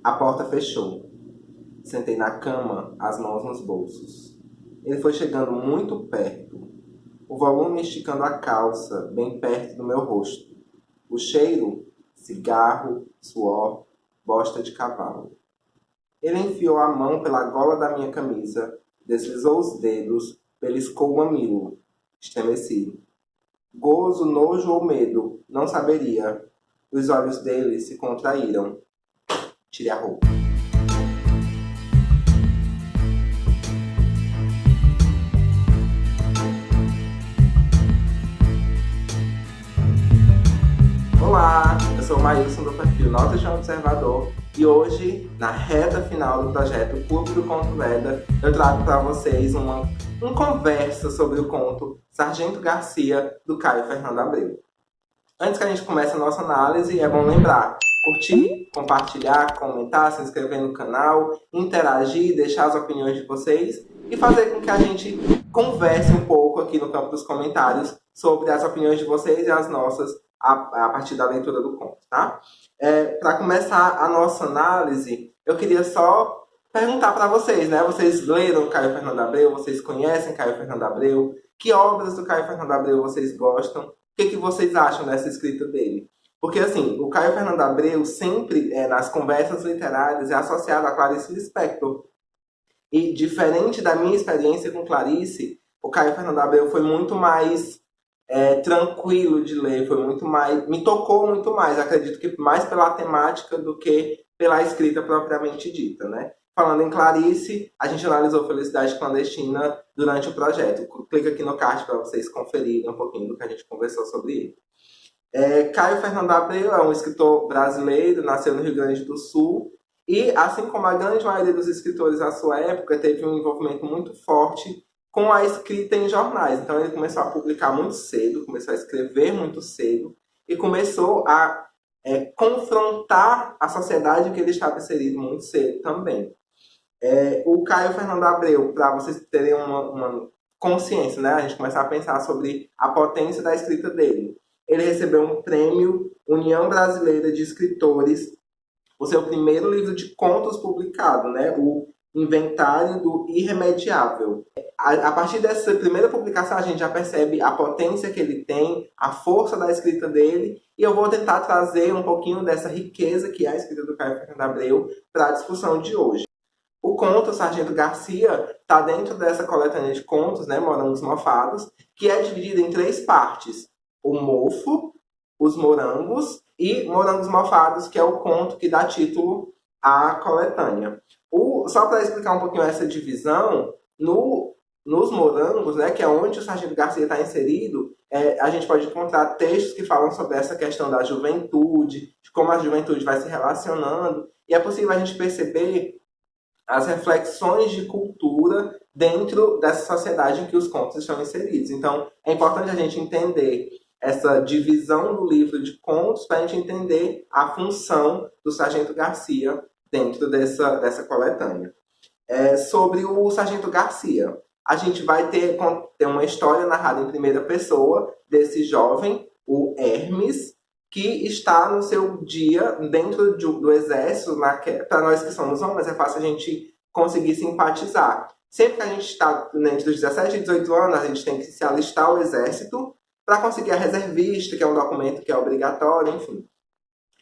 A porta fechou. Sentei na cama, as mãos nos bolsos. Ele foi chegando muito perto, o volume esticando a calça, bem perto do meu rosto. O cheiro, cigarro, suor, bosta de cavalo. Ele enfiou a mão pela gola da minha camisa, deslizou os dedos, beliscou o mamilo. Estremeci. Gozo, nojo ou medo, não saberia. Os olhos dele se contraíram. Tirei a roupa. Olá, eu sou o Maílson do perfil Notas de um Observador e hoje, na reta final do projeto Clube do Conto Veda, eu trago para vocês uma conversa sobre o conto Sargento Garcia, do Caio Fernando Abreu. Antes que a gente comece a nossa análise, é bom lembrar, curtir, compartilhar, comentar, se inscrever no canal, interagir, deixar as opiniões de vocês e fazer com que a gente converse um pouco aqui no campo dos comentários sobre as opiniões de vocês e as nossas a partir da leitura do conto, tá? Para começar a nossa análise, eu queria só perguntar para vocês, né? Vocês leram Caio Fernando Abreu? Vocês conhecem Caio Fernando Abreu? Que obras do Caio Fernando Abreu vocês gostam? O que vocês acham dessa escrita dele? Porque, assim, o Caio Fernando Abreu sempre, nas conversas literárias, é associado a Clarice Lispector. E, diferente da minha experiência com Clarice, o Caio Fernando Abreu foi muito mais tranquilo de ler, foi muito mais, me tocou muito mais, acredito que mais pela temática do que pela escrita propriamente dita, né? Falando em Clarice, a gente analisou Felicidade Clandestina durante o projeto. Clica aqui no card para vocês conferirem um pouquinho do que a gente conversou sobre ele. Caio Fernando Abreu é um escritor brasileiro, nasceu no Rio Grande do Sul e, assim como a grande maioria dos escritores à sua época, teve um envolvimento muito forte com a escrita em jornais. Então ele começou a publicar muito cedo, começou a escrever muito cedo e começou a confrontar a sociedade que ele estava inserido muito cedo também. O Caio Fernando Abreu, para vocês terem uma consciência, né? A gente começar a pensar sobre a potência da escrita dele. Ele recebeu um prêmio União Brasileira de Escritores, o seu primeiro livro de contos publicado, né? O Inventário do Irremediável. A partir dessa primeira publicação, a gente já percebe a potência que ele tem, a força da escrita dele, e eu vou tentar trazer um pouquinho dessa riqueza que é a escrita do Caio Fernando Abreu para a discussão de hoje. O conto Sargento Garcia está dentro dessa coletânea de contos, né, Morangos Mofados, que é dividida em 3 partes. O Mofo, os Morangos e Morangos Mofados, que é o conto que dá título à coletânea. Só para explicar um pouquinho essa divisão, nos Morangos, né, que é onde o Sargento Garcia está inserido, a gente pode encontrar textos que falam sobre essa questão da juventude, de como a juventude vai se relacionando, e é possível a gente perceber as reflexões de cultura dentro dessa sociedade em que os contos estão inseridos. Então, é importante a gente entender essa divisão do livro de contos para a gente entender a função do Sargento Garcia dentro dessa coletânea. Sobre o Sargento Garcia, a gente vai ter uma história narrada em primeira pessoa desse jovem, o Hermes, que está no seu dia dentro do exército. Para nós que somos homens, é fácil a gente conseguir simpatizar. Sempre que a gente está entre os 17 e 18 anos, a gente tem que se alistar ao exército para conseguir a reservista, que é um documento que é obrigatório, enfim.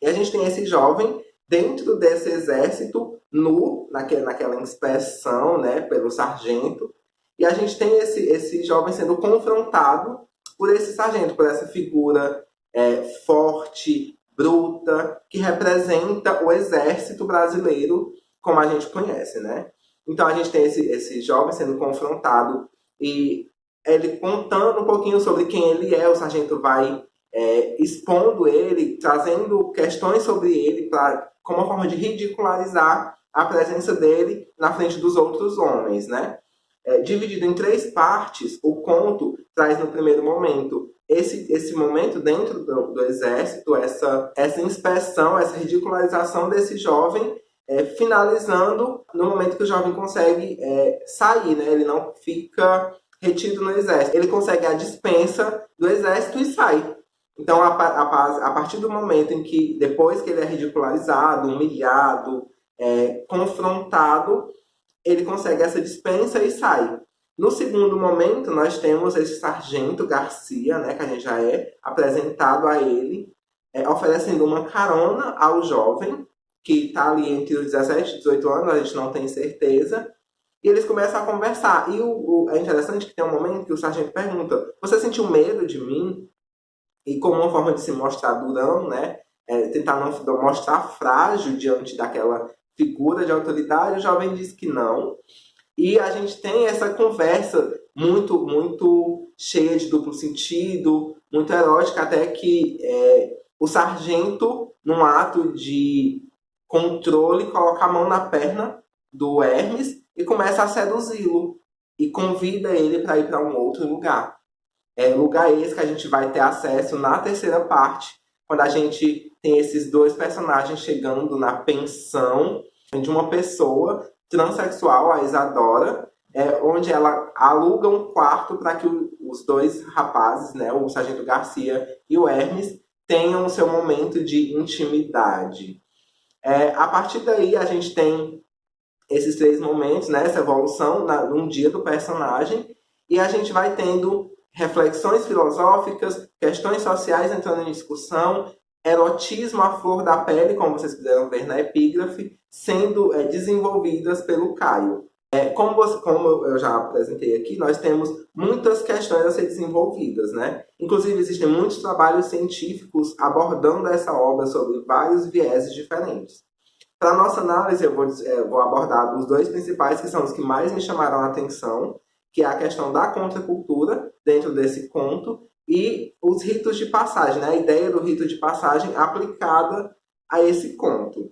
E a gente tem esse jovem dentro desse exército, naquela inspeção, né, pelo sargento, e a gente tem esse jovem sendo confrontado por esse sargento, por essa figura forte, bruta, que representa o exército brasileiro como a gente conhece, né? Então a gente tem esse jovem sendo confrontado e ele contando um pouquinho sobre quem ele é. O sargento vai expondo ele, trazendo questões sobre ele como uma forma de ridicularizar a presença dele na frente dos outros homens, né? Dividido em 3 partes, o conto traz no primeiro momento esse momento dentro do exército, essa inspeção, essa ridicularização desse jovem, finalizando no momento que o jovem consegue sair, né? Ele não fica retido no exército, ele consegue a dispensa do exército e sai. Então, a partir do momento em que, depois que ele é ridicularizado, humilhado, confrontado, ele consegue essa dispensa e sai. No segundo momento, nós temos esse sargento Garcia, né, que a gente já é apresentado a ele, oferecendo uma carona ao jovem, que está ali entre os 17 e 18 anos, a gente não tem certeza, e eles começam a conversar. E é interessante que tem um momento que o sargento pergunta: você sentiu medo de mim? E como uma forma de se mostrar durão, né, tentar não mostrar frágil diante daquela figura de autoridade, o jovem diz que não. E a gente tem essa conversa muito, muito cheia de duplo sentido, muito erótica, até que o sargento, num ato de controle, coloca a mão na perna do Hermes e começa a seduzi-lo. E convida ele para ir para um outro lugar. Lugar esse que a gente vai ter acesso na terceira parte, quando a gente tem esses dois personagens chegando na pensão de uma pessoa transexual, a Isadora, onde ela aluga um quarto para que os dois rapazes, né, o Sargento Garcia e o Hermes, tenham o seu momento de intimidade. A partir daí, a gente tem esses 3 momentos, né, essa evolução num dia do personagem, e a gente vai tendo reflexões filosóficas, questões sociais entrando em discussão, erotismo à flor da pele, como vocês puderam ver na epígrafe, sendo desenvolvidas pelo Caio. Como eu já apresentei aqui, nós temos muitas questões a ser desenvolvidas, né? Inclusive, existem muitos trabalhos científicos abordando essa obra sobre vários vieses diferentes. Para nossa análise, eu vou abordar os 2 principais, que são os que mais me chamaram a atenção, que é a questão da contracultura dentro desse conto e os ritos de passagem, né? A ideia do rito de passagem aplicada a esse conto.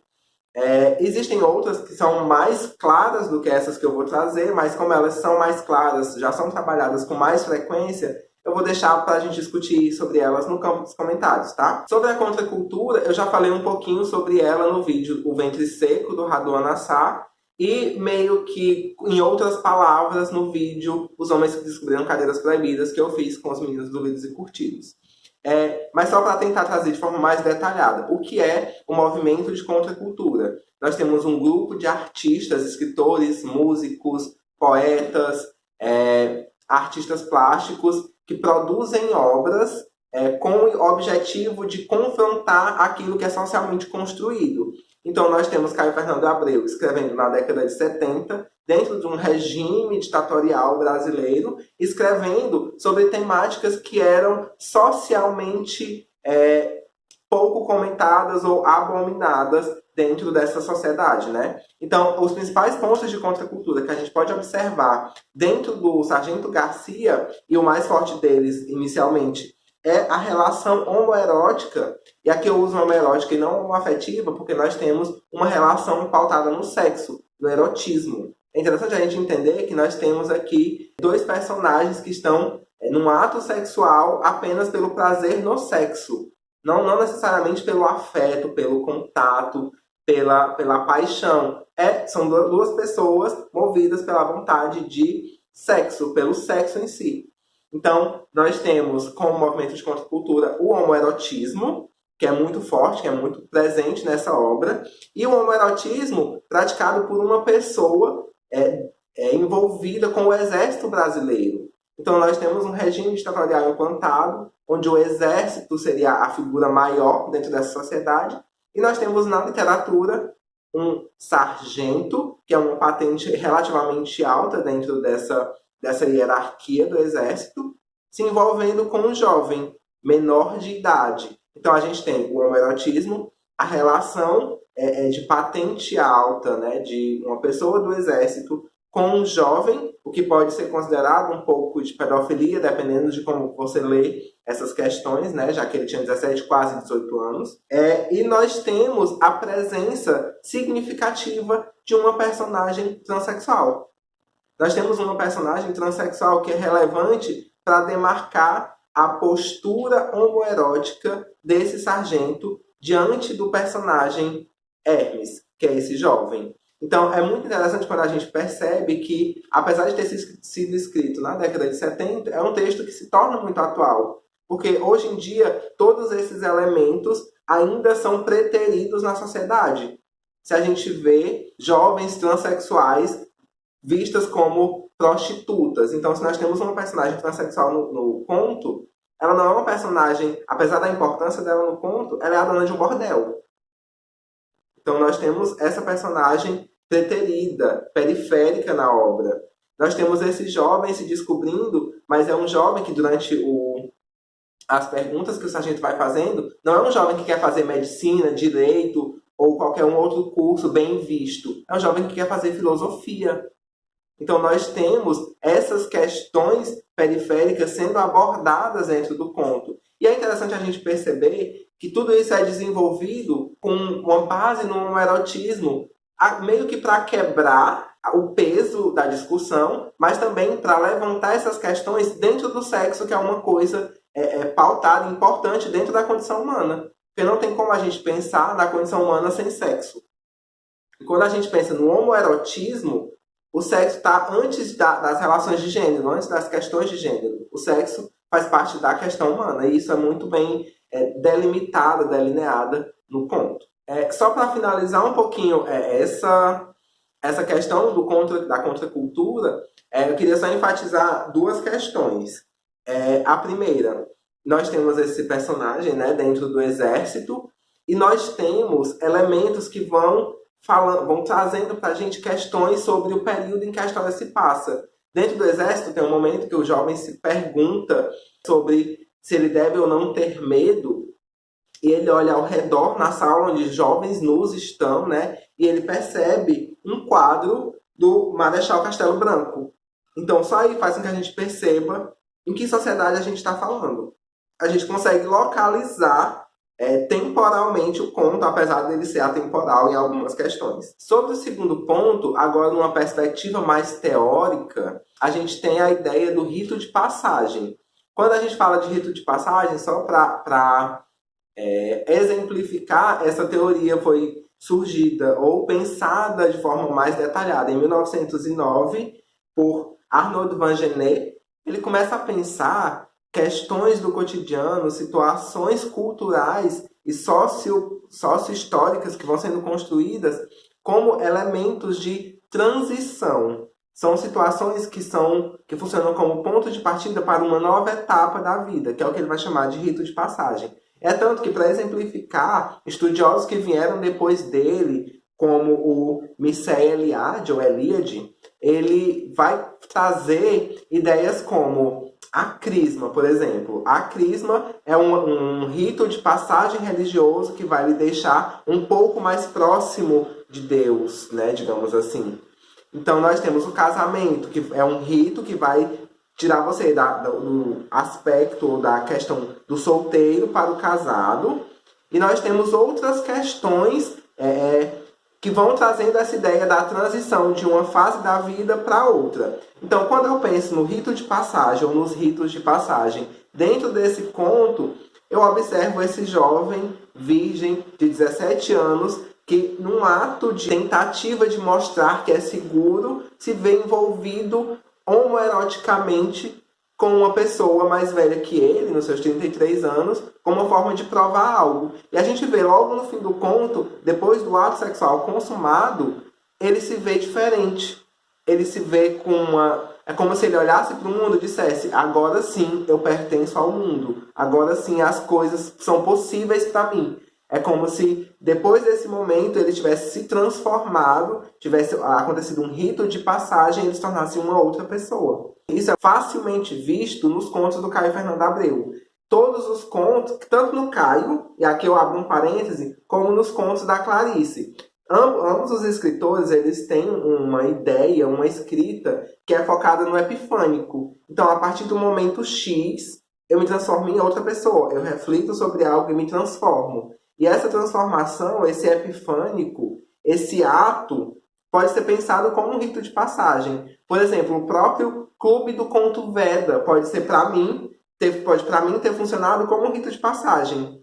Existem outras que são mais claras do que essas que eu vou trazer, mas como elas são mais claras, já são trabalhadas com mais frequência, eu vou deixar para a gente discutir sobre elas no campo dos comentários, tá? Sobre a contracultura, eu já falei um pouquinho sobre ela no vídeo O Ventre Seco, do Raduan Nassar, e meio que, em outras palavras, no vídeo Os Homens que Descobriram Cadeiras Proibidas, que eu fiz com os meninos do Lidos e Curtidos. Mas só para tentar trazer de forma mais detalhada, o que é o movimento de contracultura? Nós temos um grupo de artistas, escritores, músicos, poetas, artistas plásticos, que produzem obras com o objetivo de confrontar aquilo que é socialmente construído. Então, nós temos Caio Fernando Abreu escrevendo na década de 70, dentro de um regime ditatorial brasileiro, escrevendo sobre temáticas que eram socialmente pouco comentadas ou abominadas dentro dessa sociedade, né? Então, os principais pontos de contracultura que a gente pode observar dentro do Sargento Garcia, e o mais forte deles, inicialmente, é a relação homoerótica, e aqui eu uso homoerótica e não homoafetiva, porque nós temos uma relação pautada no sexo, no erotismo. É interessante a gente entender que nós temos aqui 2 personagens que estão num ato sexual apenas pelo prazer no sexo, não necessariamente pelo afeto, pelo contato, pela paixão. São 2 pessoas movidas pela vontade de sexo, pelo sexo em si. Então, nós temos como movimento de contracultura o homoerotismo, que é muito forte, que é muito presente nessa obra, e o homoerotismo praticado por uma pessoa envolvida com o exército brasileiro. Então, nós temos um regime ditatorial implantado, onde o exército seria a figura maior dentro dessa sociedade, e nós temos na literatura um sargento, que é uma patente relativamente alta dentro dessa hierarquia do exército, se envolvendo com um jovem menor de idade. Então a gente tem o homoerotismo, a relação de patente alta, né, de uma pessoa do exército com um jovem, o que pode ser considerado um pouco de pedofilia, dependendo de como você lê essas questões, né, já que ele tinha 17, quase 18 anos. E nós temos a presença significativa de uma personagem transexual. Nós temos uma personagem transexual que é relevante para demarcar a postura homoerótica desse sargento diante do personagem Hermes, que é esse jovem. Então, é muito interessante quando a gente percebe que, apesar de ter sido escrito na década de 70, é um texto que se torna muito atual. Porque, hoje em dia, todos esses elementos ainda são preteridos na sociedade. se a gente vê jovens transexuais vistas como prostitutas. Então, se nós temos uma personagem transexual no conto, ela não é uma personagem, apesar da importância dela no conto, ela é a dona de um bordel. Então, nós temos essa personagem preterida, periférica na obra. Nós temos esse jovem se descobrindo, mas é um jovem que durante as perguntas que o sargento vai fazendo, não é um jovem que quer fazer medicina, direito ou qualquer um outro curso bem visto. É um jovem que quer fazer filosofia. Então, nós temos essas questões periféricas sendo abordadas dentro do conto. E é interessante a gente perceber que tudo isso é desenvolvido com uma base no erotismo, meio que para quebrar o peso da discussão, mas também para levantar essas questões dentro do sexo, que é uma coisa pautada, importante dentro da condição humana. Porque não tem como a gente pensar na condição humana sem sexo. E quando a gente pensa no homoerotismo, o sexo está antes das relações de gênero, antes das questões de gênero. O sexo faz parte da questão humana, e isso é muito bem delimitada, delineada no conto. Só para finalizar um pouquinho essa questão da contracultura, eu queria só enfatizar duas questões. A primeira, nós temos esse personagem, né, dentro do exército, e nós temos elementos que vão trazendo para a gente questões sobre o período em que a história se passa. Dentro do exército tem um momento que o jovem se pergunta sobre se ele deve ou não ter medo, e ele olha ao redor na sala onde jovens nus estão, né, e ele percebe um quadro do Marechal Castelo Branco. Então só aí faz com que a gente perceba em que sociedade a gente está falando. A gente consegue localizar temporalmente o conto, apesar dele ser atemporal em algumas questões. Sobre o segundo ponto, agora numa perspectiva mais teórica, a gente tem a ideia do rito de passagem. Quando a gente fala de rito de passagem, só para exemplificar, essa teoria foi surgida ou pensada de forma mais detalhada em 1909 por Arnaud Van Genet. Ele começa a pensar questões do cotidiano, situações culturais e socio-históricas que vão sendo construídas como elementos de transição. São situações que funcionam como ponto de partida para uma nova etapa da vida, que é o que ele vai chamar de rito de passagem. É tanto que, para exemplificar, estudiosos que vieram depois dele, como o Mircea Eliade, ele vai trazer ideias como a crisma, por exemplo. A crisma é um rito de passagem religioso que vai lhe deixar um pouco mais próximo de Deus, né, digamos assim. Então nós temos o casamento, que é um rito que vai tirar você do aspecto da questão do solteiro para o casado. E nós temos outras questões que vão trazendo essa ideia da transição de uma fase da vida para outra. Então, quando eu penso no rito de passagem ou nos ritos de passagem, dentro desse conto, eu observo esse jovem virgem de 17 anos que, num ato de tentativa de mostrar que é seguro, se vê envolvido homoeroticamente com uma pessoa mais velha que ele, nos seus 33 anos, como uma forma de provar algo. E a gente vê logo no fim do conto, depois do ato sexual consumado, ele se vê diferente. Ele se vê com é como se ele olhasse para o mundo e dissesse: agora sim eu pertenço ao mundo. Agora sim as coisas são possíveis para mim. É como se depois desse momento ele tivesse se transformado, tivesse acontecido um rito de passagem e ele se tornasse uma outra pessoa. Isso é facilmente visto nos contos do Caio Fernando Abreu. Todos os contos, tanto no Caio, e aqui eu abro um parêntese, como nos contos da Clarice. Ambos os escritores, eles têm uma ideia, uma escrita que é focada no epifânico. Então, a partir do momento X, eu me transformo em outra pessoa. Eu reflito sobre algo e me transformo. E essa transformação, esse epifânico, esse ato, pode ser pensado como um rito de passagem. Por exemplo, o próprio Clube do Conto Veda pode ser, para mim, ter funcionado como um rito de passagem.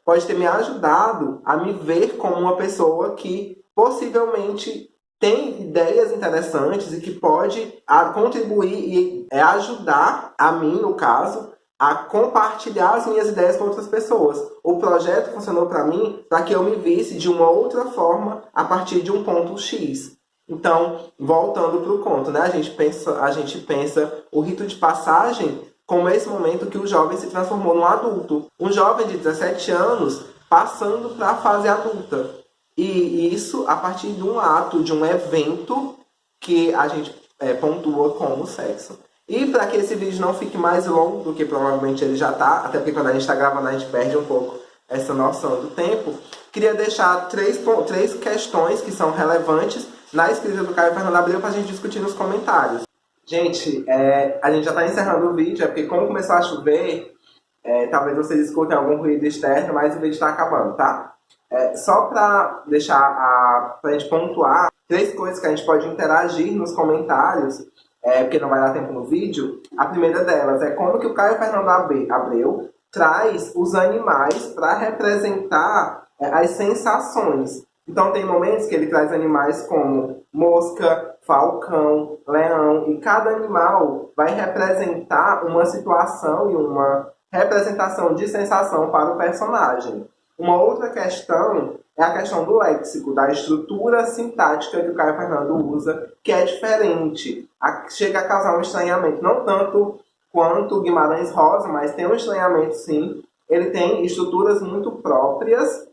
Pode ter me ajudado a me ver como uma pessoa que possivelmente tem ideias interessantes e que pode contribuir e ajudar a mim, no caso, a compartilhar as minhas ideias com outras pessoas. O projeto funcionou para mim para que eu me visse de uma outra forma a partir de um ponto X. Então, voltando para o conto, né? A gente pensa o rito de passagem como esse momento que o jovem se transformou num adulto. Um jovem de 17 anos passando para a fase adulta. E isso a partir de um ato, de um evento que a gente pontua como sexo. E para que esse vídeo não fique mais longo do que provavelmente ele já está, até porque quando a gente está gravando a gente perde um pouco essa noção do tempo, queria deixar três questões que são relevantes na escrita do Caio Fernando Abreu para a gente discutir nos comentários. Gente, a gente já está encerrando o vídeo, porque como começou a chover, talvez vocês escutem algum ruído externo, mas o vídeo está acabando, tá? Só para deixar pra gente pontuar 3 coisas que a gente pode interagir nos comentários, porque não vai dar tempo no vídeo. A primeira delas é como que o Caio Fernando Abreu traz os animais para representar as sensações. Então tem momentos que ele traz animais como mosca, falcão, leão, e cada animal vai representar uma situação e uma representação de sensação para o personagem. Uma outra questão é a questão do léxico, da estrutura sintática que o Caio Fernando usa, que é diferente. Chega a causar um estranhamento, não tanto quanto o Guimarães Rosa, mas tem um estranhamento sim. Ele tem estruturas muito próprias,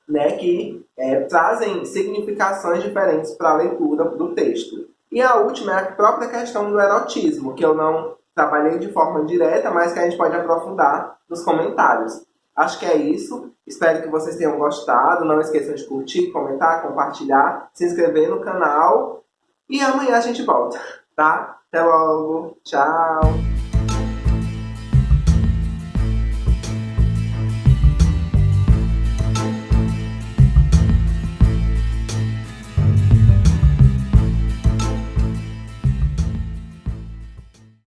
né, que trazem significações diferentes para a leitura do texto. E a última é a própria questão do erotismo, que eu não trabalhei de forma direta, mas que a gente pode aprofundar nos comentários. Acho que é isso. Espero que vocês tenham gostado. Não esqueçam de curtir, comentar, compartilhar, se inscrever no canal. E amanhã a gente volta, tá? Até logo. Tchau.